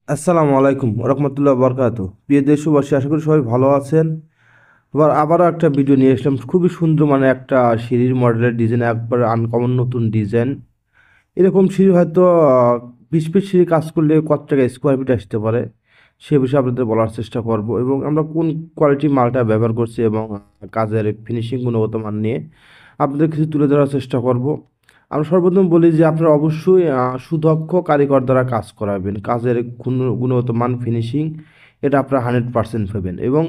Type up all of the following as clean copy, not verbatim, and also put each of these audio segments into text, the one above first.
আসসালামু আলাইকুম রহমতুল্লাহ বরকাত। প্রিয় দেশবাসী, আশা করি সবাই ভালো আছেন। আবারও একটা ভিডিও নিয়ে এসলাম, খুবই সুন্দর, মানে একটা সিঁড়ির মডেলের ডিজাইন, একবার আনকমন নতুন ডিজাইন। এরকম সিঁড়ি হয়তো 20 ফিট সিঁড়ি কাজ করলে কত টাকা স্কোয়ার ফিট আসতে পারে সে বিষয়ে আপনাদের বলার চেষ্টা করব, এবং আমরা কোন কোয়ালিটি মালটা ব্যবহার করছি এবং কাজের ফিনিশিং গুণগত মান নিয়ে আপনাদের কিছু তুলে ধরার চেষ্টা করব। আমরা সর্বপ্রথম বলি যে আপনারা অবশ্যই সুদক্ষ কারিগর দ্বারা কাজ করাবেন। কাজের গুণগত মান, ফিনিশিং, এটা আপনারা 100% পাবেন। এবং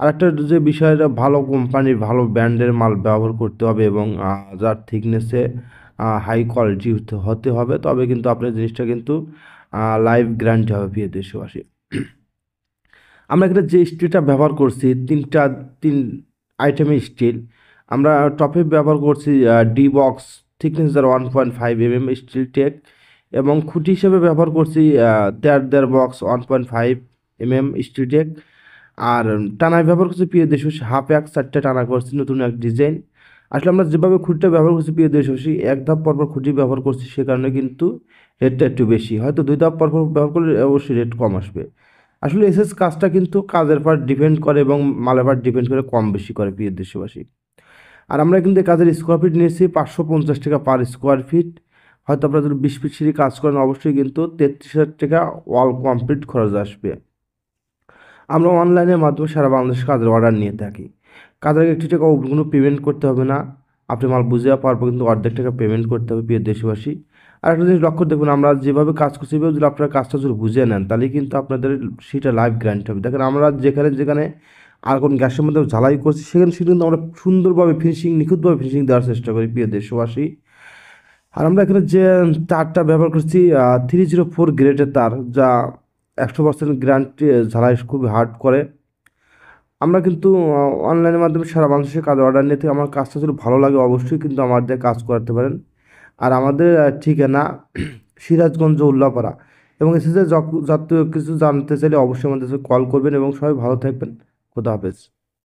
আরেকটা যে বিষয়টা, ভালো কোম্পানির ভালো ব্র্যান্ডের মাল ব্যবহার করতে হবে এবং যার থিকনেসে হাই কোয়ালিটি হতে হবে, তবে কিন্তু আপনার জিনিসটা কিন্তু লাইফ গ্যারান্টি হবে। প্রিয় দেশবাসী, আমরা এখানে যে স্টিলটা ব্যবহার করছি, তিন আইটেমের স্টিল। আমরা টপে ব্যবহার করছি D box, thickness 1.5 steel tech, এবং খুঁটি হিসেবে ব্যবহার করছি দেড় বক্স 1.5 স্টিল টেক। আর টানায় ব্যবহার করছি প্রিয় দেশবাসী হাফ এক 4টে টানা করছি, নতুন এক ডিজাইন। আসলে আমরা যেভাবে খুঁটিটা ব্যবহার করছি প্রিয় দেশবাসী, এক ধাপ পরপর খুঁটি ব্যবহার করছি, সে কারণে কিন্তু রেটটা একটু বেশি। হয়তো 2 ধাপ পরপর ব্যবহার করলে অবশ্যই রেট কম আসবে। আসলে এসএস কাজটা কিন্তু কাজের পর ডিপেন্ড করে এবং মালের পর ডিপেন্ড করে কম বেশি করে প্রিয় দেশবাসী। আর আমরা কিন্তু এই কাজের স্কোয়ার ফিট নিয়েছি 550 টাকা পার স্কোয়ার ফিট। হয়তো আপনারা যদি 20 ফিট সিঁড়ি কাজ করেন, অবশ্যই কিন্তু 33,000 টাকা ওয়াল কমপ্লিট খরচ আসবে। আমরা অনলাইনের মাধ্যমে সারা বাংলাদেশে কাজের অর্ডার নিয়ে থাকি। কাজের আগে 1 টাকা কোনো পেমেন্ট করতে হবে না। আপনি মাল বুঝে যাওয়ার পর কিন্তু অর্ধেক টাকা পেমেন্ট করতে হবে প্রিয় দেশবাসী। আর একটা জিনিস লক্ষ্য দেখুন, আমরা যেভাবে কাজ করছি সেভাবে যদি আপনারা কাজটা যদি বুঝে নেন, তাহলে কিন্তু আপনাদের সেটা লাইফ গ্যারান্টি হবে। দেখেন, আমরা যেখানে যেখানে আর কোন গ্যাসের মধ্যে ঝালাই করছি, সেখানে সেটা কিন্তু আমরা সুন্দরভাবে ফিনিশিং, নিখুঁতভাবে ফিনিশিং দেওয়ার চেষ্টা করি প্রিয় দেশবাসী। আর আমরা এখানে যে তারটা ব্যবহার করছি 304 গ্রেডের তার, যা 100% গ্যারান্টি, ঝালাই খুবই হার্ড করে। আমরা কিন্তু অনলাইনের মাধ্যমে সারা বাংলাদেশে কাজ অর্ডার নিয়ে থেকে আমার কাজটা যদি ভালো লাগে, অবশ্যই কিন্তু আমার দিয়ে কাজ করাতে পারেন। আর আমাদের ঠিকানা সিরাজগঞ্জ উল্লাপাড়া। এবং এসে যে যত কিছু জানতে চাইলে অবশ্যই আমাদের কল করবেন, এবং সবাই ভালো থাকবেন। খোদা হাফেজ।